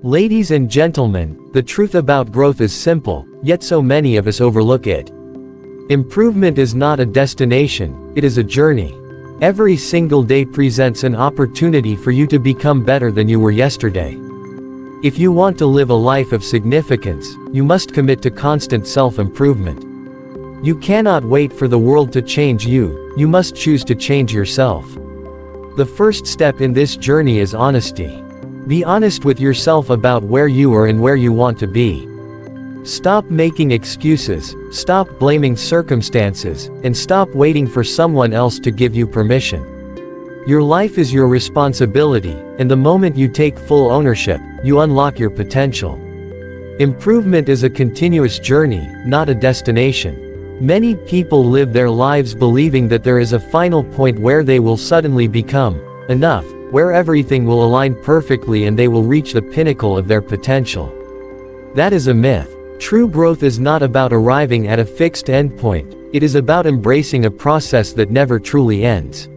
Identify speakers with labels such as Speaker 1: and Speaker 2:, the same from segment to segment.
Speaker 1: Ladies and gentlemen, the truth about growth is simple, yet so many of us overlook it. Improvement is not a destination, it is a journey. Every single day presents an opportunity for you to become better than you were yesterday. If you want to live a life of significance, you must commit to constant self-improvement. You cannot wait for the world to change you, you must choose to change yourself. The first step in this journey is honesty. Be honest with yourself about where you are and where you want to be. Stop making excuses, stop blaming circumstances, and stop waiting for someone else to give you permission. Your life is your responsibility, and the moment you take full ownership, you unlock your potential. Improvement is a continuous journey, not a destination. Many people live their lives believing that there is a final point where they will suddenly become enough, where everything will align perfectly and they will reach the pinnacle of their potential. That is a myth. True growth is not about arriving at a fixed endpoint, it is about embracing a process that never truly ends.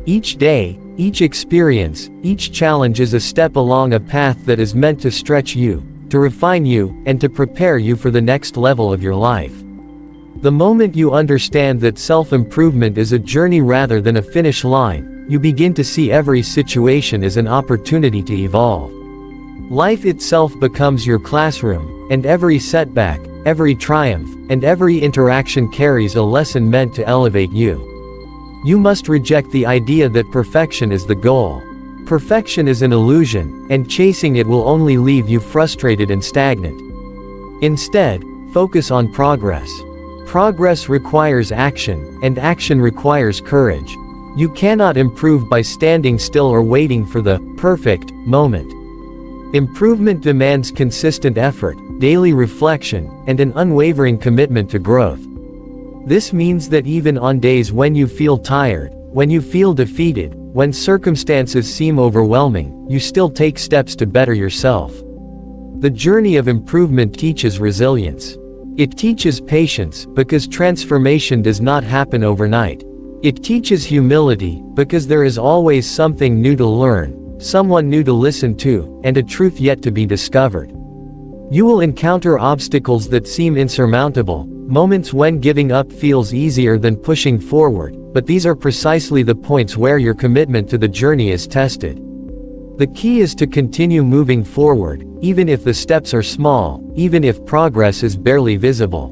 Speaker 1: Each day, each experience, each challenge is a step along a path that is meant to stretch you, to refine you, and to prepare you for the next level of your life. The moment you understand that self-improvement is a journey rather than a finish line, you begin to see every situation as an opportunity to evolve. Life itself becomes your classroom, and every setback, every triumph, and every interaction carries a lesson meant to elevate you. You must reject the idea that perfection is the goal. Perfection is an illusion, and chasing it will only leave you frustrated and stagnant. Instead, focus on progress. Progress requires action, and action requires courage. You cannot improve by standing still or waiting for the perfect moment. Improvement demands consistent effort, daily reflection, and an unwavering commitment to growth. This means that even on days when you feel tired, when you feel defeated, when circumstances seem overwhelming, you still take steps to better yourself. The journey of improvement teaches resilience. It teaches patience, because transformation does not happen overnight. It teaches humility, because there is always something new to learn, someone new to listen to, and a truth yet to be discovered. You will encounter obstacles that seem insurmountable, moments when giving up feels easier than pushing forward, but these are precisely the points where your commitment to the journey is tested. The key is to continue moving forward, even if the steps are small, even if progress is barely visible.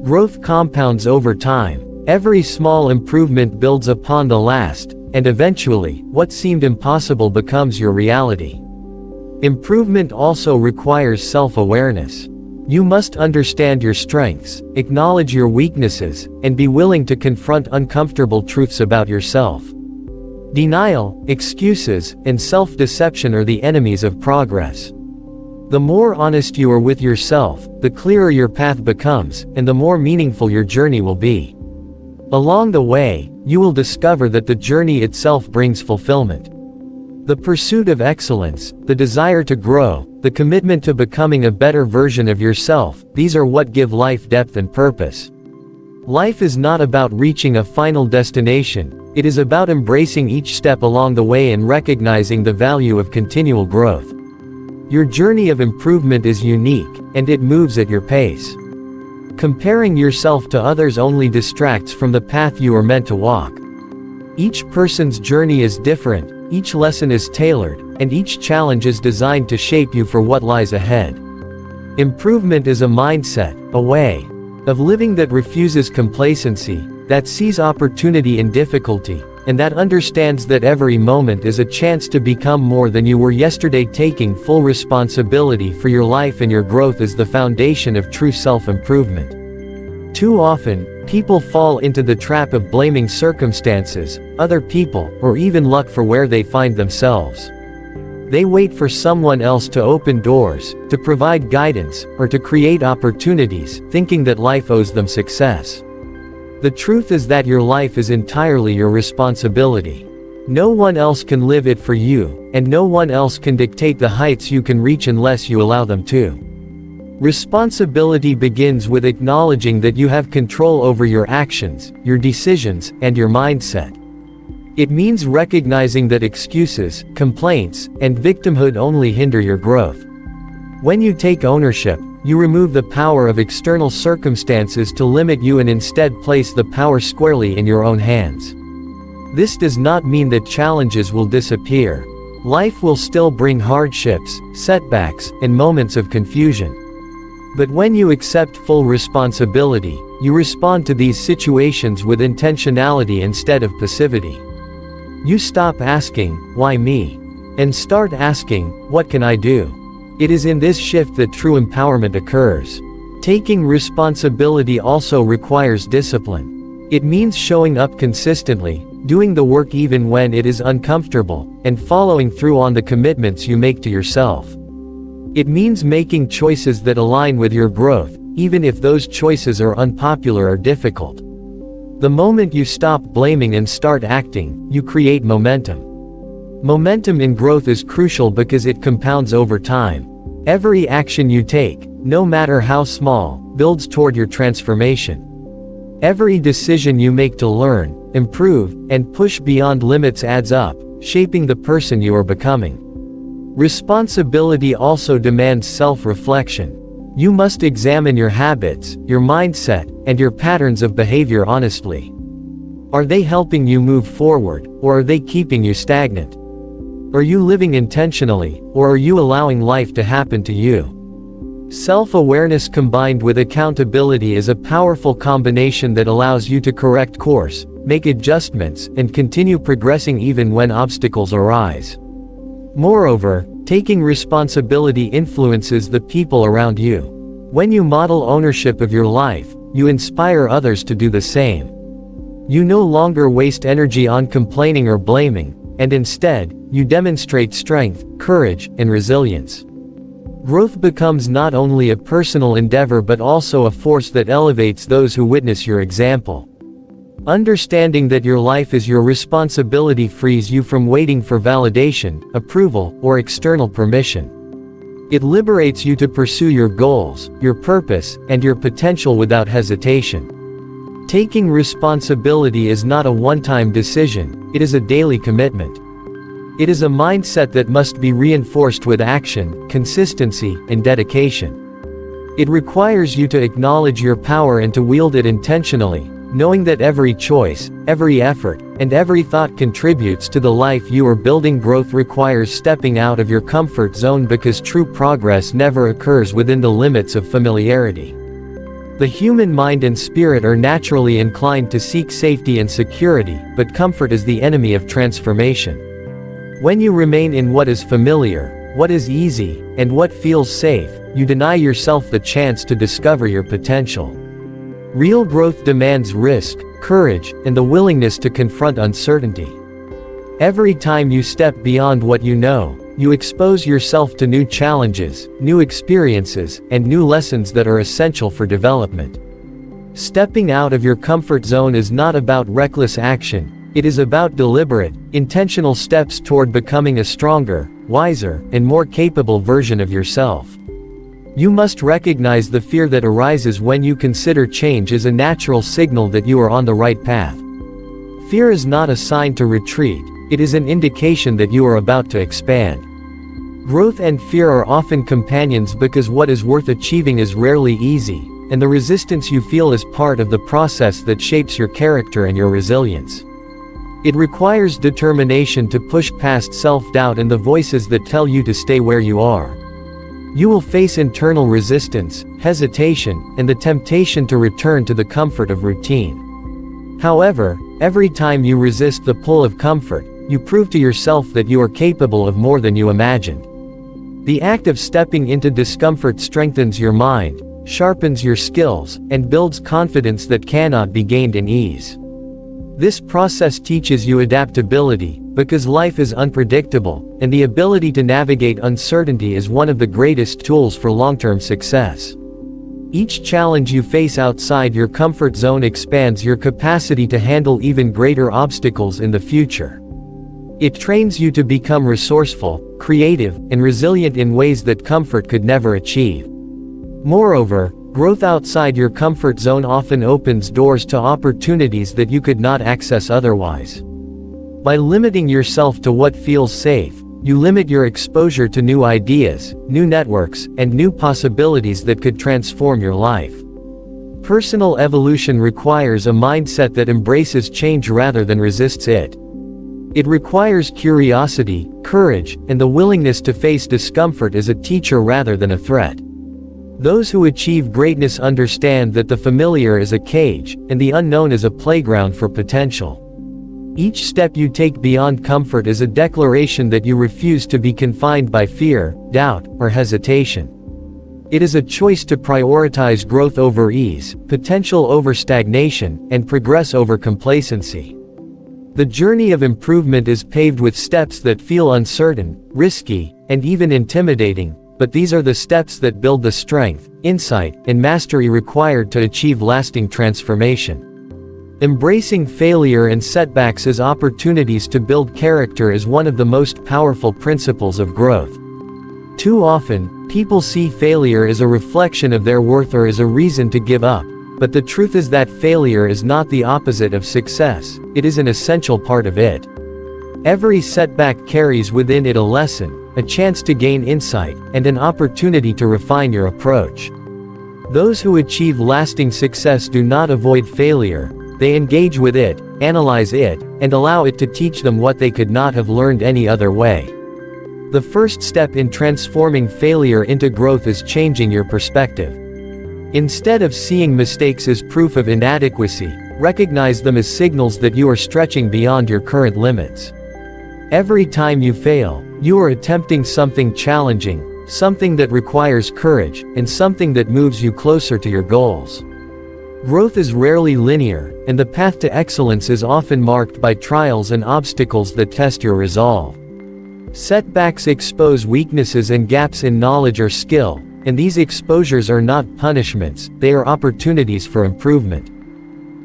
Speaker 1: Growth compounds over time. Every small improvement builds upon the last, and eventually, what seemed impossible becomes your reality. Improvement also requires self-awareness. You must understand your strengths, acknowledge your weaknesses, and be willing to confront uncomfortable truths about yourself. Denial, excuses, and self-deception are the enemies of progress. The more honest you are with yourself, the clearer your path becomes, and the more meaningful your journey will be. Along the way, you will discover that the journey itself brings fulfillment. The pursuit of excellence, the desire to grow, the commitment to becoming a better version of yourself, these are what give life depth and purpose. Life is not about reaching a final destination, it is about embracing each step along the way and recognizing the value of continual growth. Your journey of improvement is unique, and it moves at your pace. Comparing yourself to others only distracts from the path you are meant to walk. Each person's journey is different, each lesson is tailored, and each challenge is designed to shape you for what lies ahead. Improvement is a mindset, a way of living that refuses complacency, that sees opportunity in difficulty, and that understands that every moment is a chance to become more than you were yesterday. Taking full responsibility for your life and your growth is the foundation of true self-improvement. Too often, people fall into the trap of blaming circumstances, other people, or even luck for where they find themselves. They wait for someone else to open doors, to provide guidance, or to create opportunities, thinking that life owes them success. The truth is that your life is entirely your responsibility. No one else can live it for you, and no one else can dictate the heights you can reach unless you allow them to. Responsibility begins with acknowledging that you have control over your actions, your decisions, and your mindset. It means recognizing that excuses, complaints, and victimhood only hinder your growth. When you take ownership, you remove the power of external circumstances to limit you and instead place the power squarely in your own hands. This does not mean that challenges will disappear. Life will still bring hardships, setbacks, and moments of confusion. But when you accept full responsibility, you respond to these situations with intentionality instead of passivity. You stop asking, "Why me?" and start asking, "What can I do?" It is in this shift that true empowerment occurs. Taking responsibility also requires discipline. It means showing up consistently, doing the work even when it is uncomfortable, and following through on the commitments you make to yourself. It means making choices that align with your growth, even if those choices are unpopular or difficult. The moment you stop blaming and start acting, you create momentum. Momentum in growth is crucial because it compounds over time. Every action you take, no matter how small, builds toward your transformation. Every decision you make to learn, improve, and push beyond limits adds up, shaping the person you are becoming. Responsibility also demands self-reflection. You must examine your habits, your mindset, and your patterns of behavior honestly. Are they helping you move forward, or are they keeping you stagnant? Are you living intentionally, or are you allowing life to happen to you? Self-awareness combined with accountability is a powerful combination that allows you to correct course, make adjustments, and continue progressing even when obstacles arise. Moreover, taking responsibility influences the people around you. When you model ownership of your life, you inspire others to do the same. You no longer waste energy on complaining or blaming, and instead, you demonstrate strength, courage, and resilience. Growth becomes not only a personal endeavor but also a force that elevates those who witness your example. Understanding that your life is your responsibility frees you from waiting for validation, approval, or external permission. It liberates you to pursue your goals, your purpose, and your potential without hesitation. Taking responsibility is not a one-time decision, it is a daily commitment. It is a mindset that must be reinforced with action, consistency, and dedication. It requires you to acknowledge your power and to wield it intentionally, knowing that every choice, every effort, and every thought contributes to the life you are building. Growth requires stepping out of your comfort zone because true progress never occurs within the limits of familiarity. The human mind and spirit are naturally inclined to seek safety and security, but comfort is the enemy of transformation. When you remain in what is familiar, what is easy, and what feels safe, you deny yourself the chance to discover your potential. Real growth demands risk, courage, and the willingness to confront uncertainty. Every time you step beyond what you know, you expose yourself to new challenges, new experiences, and new lessons that are essential for development. Stepping out of your comfort zone is not about reckless action, it is about deliberate, intentional steps toward becoming a stronger, wiser, and more capable version of yourself. You must recognize the fear that arises when you consider change as a natural signal that you are on the right path. Fear is not a sign to retreat, it is an indication that you are about to expand. Growth and fear are often companions because what is worth achieving is rarely easy, and the resistance you feel is part of the process that shapes your character and your resilience. It requires determination to push past self-doubt and the voices that tell you to stay where you are. You will face internal resistance, hesitation, and the temptation to return to the comfort of routine. However, every time you resist the pull of comfort, you prove to yourself that you are capable of more than you imagined. The act of stepping into discomfort strengthens your mind, sharpens your skills, and builds confidence that cannot be gained in ease. This process teaches you adaptability, because life is unpredictable, and the ability to navigate uncertainty is one of the greatest tools for long-term success. Each challenge you face outside your comfort zone expands your capacity to handle even greater obstacles in the future. It trains you to become resourceful, creative, and resilient in ways that comfort could never achieve. Moreover, growth outside your comfort zone often opens doors to opportunities that you could not access otherwise. By limiting yourself to what feels safe, you limit your exposure to new ideas, new networks, and new possibilities that could transform your life. Personal evolution requires a mindset that embraces change rather than resists it. It requires curiosity, courage, and the willingness to face discomfort as a teacher rather than a threat. Those who achieve greatness understand that the familiar is a cage, and the unknown is a playground for potential. Each step you take beyond comfort is a declaration that you refuse to be confined by fear, doubt, or hesitation. It is a choice to prioritize growth over ease, potential over stagnation, and progress over complacency. The journey of improvement is paved with steps that feel uncertain, risky, and even intimidating, but these are the steps that build the strength, insight, and mastery required to achieve lasting transformation. Embracing failure and setbacks as opportunities to build character is one of the most powerful principles of growth. Too often, people see failure as a reflection of their worth or as a reason to give up, but the truth is that failure is not the opposite of success, it is an essential part of it. Every setback carries within it a lesson, a chance to gain insight, and an opportunity to refine your approach. Those who achieve lasting success do not avoid failure, they engage with it, analyze it, and allow it to teach them what they could not have learned any other way. The first step in transforming failure into growth is changing your perspective. Instead of seeing mistakes as proof of inadequacy, recognize them as signals that you are stretching beyond your current limits. Every time you fail, you are attempting something challenging, something that requires courage, and something that moves you closer to your goals. Growth is rarely linear, and the path to excellence is often marked by trials and obstacles that test your resolve. Setbacks expose weaknesses and gaps in knowledge or skill, and these exposures are not punishments, they are opportunities for improvement.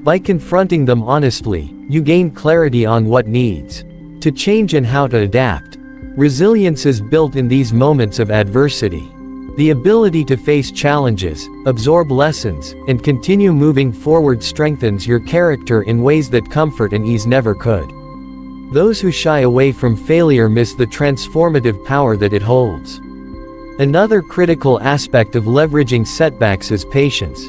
Speaker 1: By confronting them honestly, you gain clarity on what needs to change and how to adapt. Resilience is built in these moments of adversity. The ability to face challenges, absorb lessons, and continue moving forward strengthens your character in ways that comfort and ease never could. Those who shy away from failure miss the transformative power that it holds. Another critical aspect of leveraging setbacks is patience.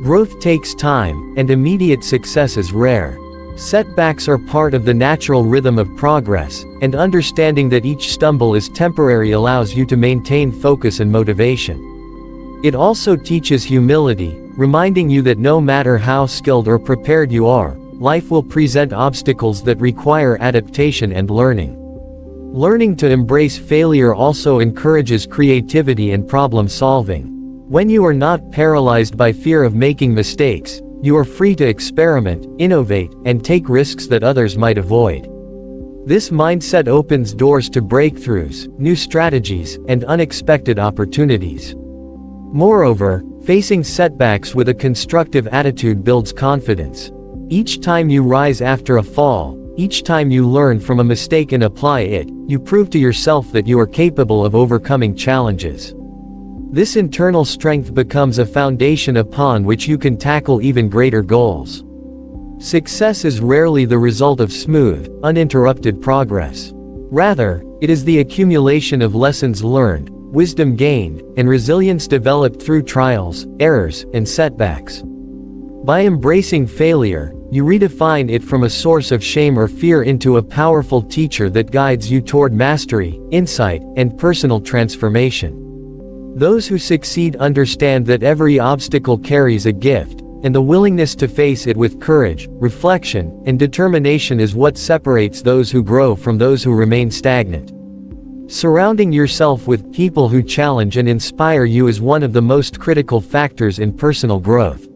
Speaker 1: Growth takes time, and immediate success is rare. Setbacks are part of the natural rhythm of progress, and understanding that each stumble is temporary allows you to maintain focus and motivation. It also teaches humility, reminding you that no matter how skilled or prepared you are, life will present obstacles that require adaptation and learning. Learning to embrace failure also encourages creativity and problem solving. When you are not paralyzed by fear of making mistakes, you are free to experiment, innovate, and take risks that others might avoid. This mindset opens doors to breakthroughs, new strategies, and unexpected opportunities. Moreover, facing setbacks with a constructive attitude builds confidence. Each time you rise after a fall, each time you learn from a mistake and apply it, you prove to yourself that you are capable of overcoming challenges. This internal strength becomes a foundation upon which you can tackle even greater goals. Success is rarely the result of smooth, uninterrupted progress. Rather, it is the accumulation of lessons learned, wisdom gained, and resilience developed through trials, errors, and setbacks. By embracing failure, you redefine it from a source of shame or fear into a powerful teacher that guides you toward mastery, insight, and personal transformation. Those who succeed understand that every obstacle carries a gift, and the willingness to face it with courage, reflection, and determination is what separates those who grow from those who remain stagnant. Surrounding yourself with people who challenge and inspire you is one of the most critical factors in personal growth.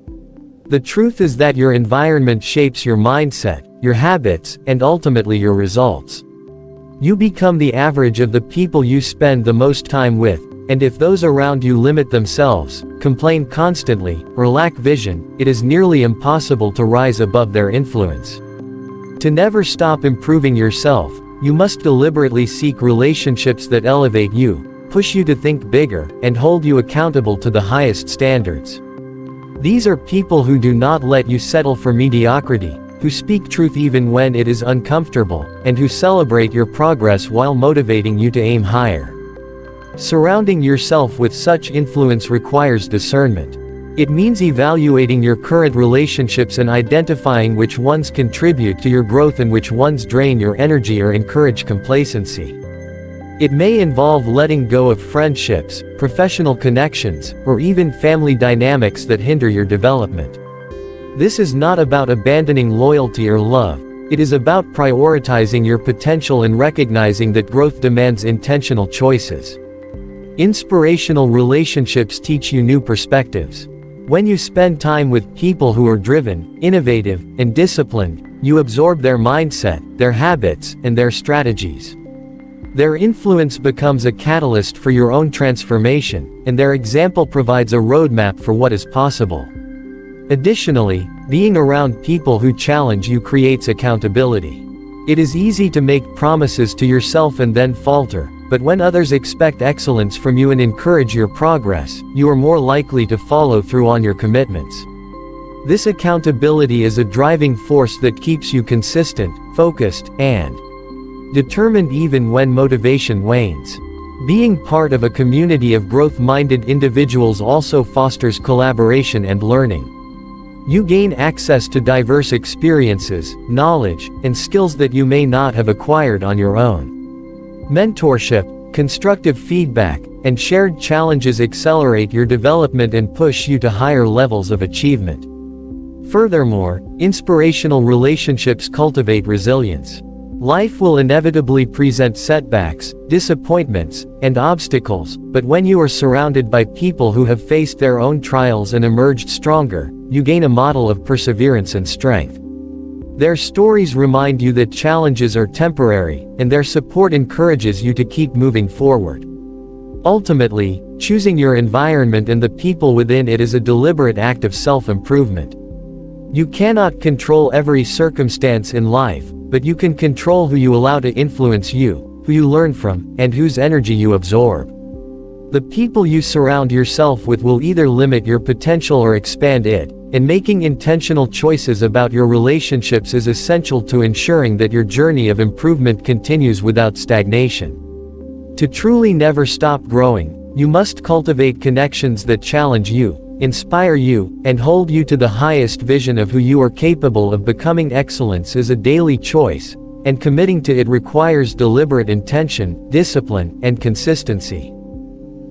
Speaker 1: The truth is that your environment shapes your mindset, your habits, and ultimately your results. You become the average of the people you spend the most time with, and if those around you limit themselves, complain constantly, or lack vision, it is nearly impossible to rise above their influence. To never stop improving yourself, you must deliberately seek relationships that elevate you, push you to think bigger, and hold you accountable to the highest standards. These are people who do not let you settle for mediocrity, who speak truth even when it is uncomfortable, and who celebrate your progress while motivating you to aim higher. Surrounding yourself with such influence requires discernment. It means evaluating your current relationships and identifying which ones contribute to your growth and which ones drain your energy or encourage complacency. It may involve letting go of friendships, professional connections, or even family dynamics that hinder your development. This is not about abandoning loyalty or love. It is about prioritizing your potential and recognizing that growth demands intentional choices. Inspirational relationships teach you new perspectives. When you spend time with people who are driven, innovative, and disciplined, you absorb their mindset, their habits, and their strategies. Their influence becomes a catalyst for your own transformation, and their example provides a roadmap for what is possible. Additionally, being around people who challenge you creates accountability. It is easy to make promises to yourself and then falter, but when others expect excellence from you and encourage your progress, you are more likely to follow through on your commitments. This accountability is a driving force that keeps you consistent, focused, and determined even when motivation wanes. Being part of a community of growth-minded individuals also fosters collaboration and learning. You gain access to diverse experiences, knowledge, and skills that you may not have acquired on your own. Mentorship, constructive feedback, and shared challenges accelerate your development and push you to higher levels of achievement. Furthermore, inspirational relationships cultivate resilience. Life will inevitably present setbacks, disappointments, and obstacles, but when you are surrounded by people who have faced their own trials and emerged stronger, you gain a model of perseverance and strength. Their stories remind you that challenges are temporary, and their support encourages you to keep moving forward. Ultimately, choosing your environment and the people within it is a deliberate act of self-improvement. You cannot control every circumstance in life, but you can control who you allow to influence you, who you learn from, and whose energy you absorb. The people you surround yourself with will either limit your potential or expand it, and making intentional choices about your relationships is essential to ensuring that your journey of improvement continues without stagnation. To truly never stop growing, you must cultivate connections that challenge you, inspire you, and hold you to the highest vision of who you are capable of becoming. Excellence is a daily choice, and committing to it requires deliberate intention, discipline, and consistency.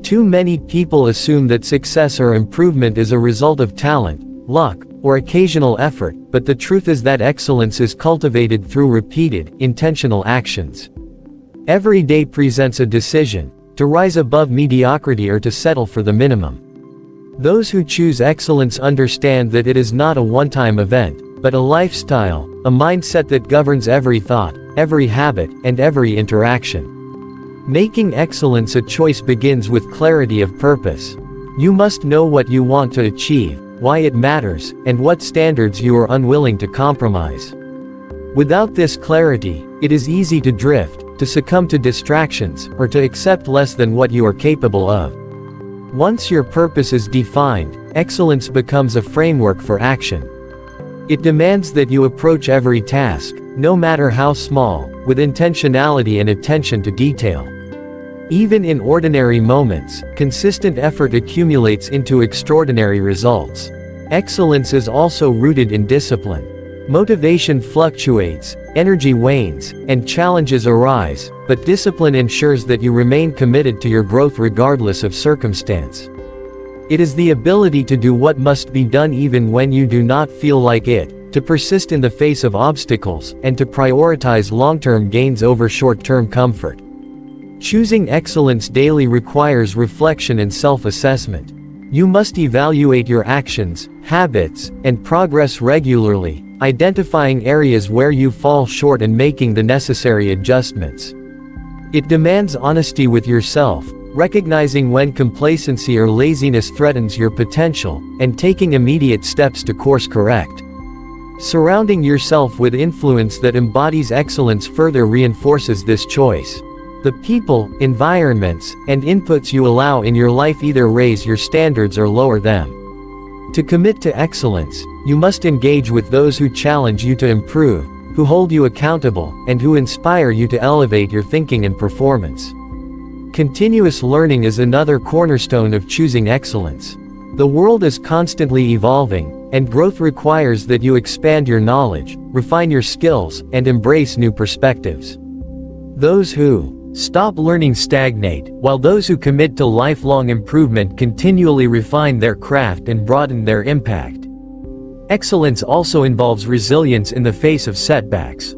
Speaker 1: Too many people assume that success or improvement is a result of talent, luck, or occasional effort, but the truth is that excellence is cultivated through repeated, intentional actions. Every day presents a decision, to rise above mediocrity or to settle for the minimum. Those who choose excellence understand that it is not a one-time event, but a lifestyle, a mindset that governs every thought, every habit, and every interaction. Making excellence a choice begins with clarity of purpose. You must know what you want to achieve, why it matters, and what standards you are unwilling to compromise. Without this clarity, it is easy to drift, to succumb to distractions, or to accept less than what you are capable of. Once your purpose is defined, excellence becomes a framework for action. It demands that you approach every task, no matter how small, with intentionality and attention to detail. Even in ordinary moments, consistent effort accumulates into extraordinary results. Excellence is also rooted in discipline. Motivation fluctuates, energy wanes, and challenges arise, but discipline ensures that you remain committed to your growth regardless of circumstance. It is the ability to do what must be done even when you do not feel like it, to persist in the face of obstacles, and to prioritize long-term gains over short-term comfort. Choosing excellence daily requires reflection and self-assessment. You must evaluate your actions, habits, and progress regularly, identifying areas where you fall short and making the necessary adjustments. It demands honesty with yourself, recognizing when complacency or laziness threatens your potential, and taking immediate steps to course correct. Surrounding yourself with influence that embodies excellence further reinforces this choice. The people, environments, and inputs you allow in your life either raise your standards or lower them. To commit to excellence, you must engage with those who challenge you to improve, who hold you accountable, and who inspire you to elevate your thinking and performance. Continuous learning is another cornerstone of choosing excellence. The world is constantly evolving, and growth requires that you expand your knowledge, refine your skills, and embrace new perspectives. Those who stop learning stagnate, while those who commit to lifelong improvement continually refine their craft and broaden their impact. Excellence also involves resilience in the face of setbacks.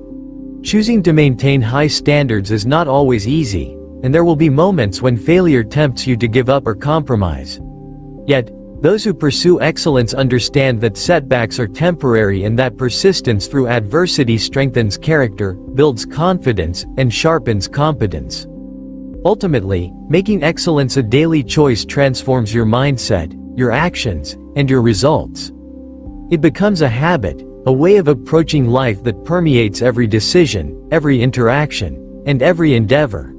Speaker 1: Choosing to maintain high standards is not always easy, and there will be moments when failure tempts you to give up or compromise. Yet, those who pursue excellence understand that setbacks are temporary and that persistence through adversity strengthens character, builds confidence, and sharpens competence. Ultimately, making excellence a daily choice transforms your mindset, your actions, and your results. It becomes a habit, a way of approaching life that permeates every decision, every interaction, and every endeavor.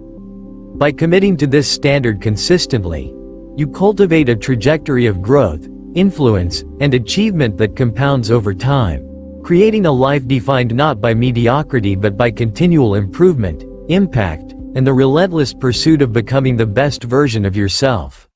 Speaker 1: By committing to this standard consistently, you cultivate a trajectory of growth, influence, and achievement that compounds over time, creating a life defined not by mediocrity but by continual improvement, impact, and the relentless pursuit of becoming the best version of yourself.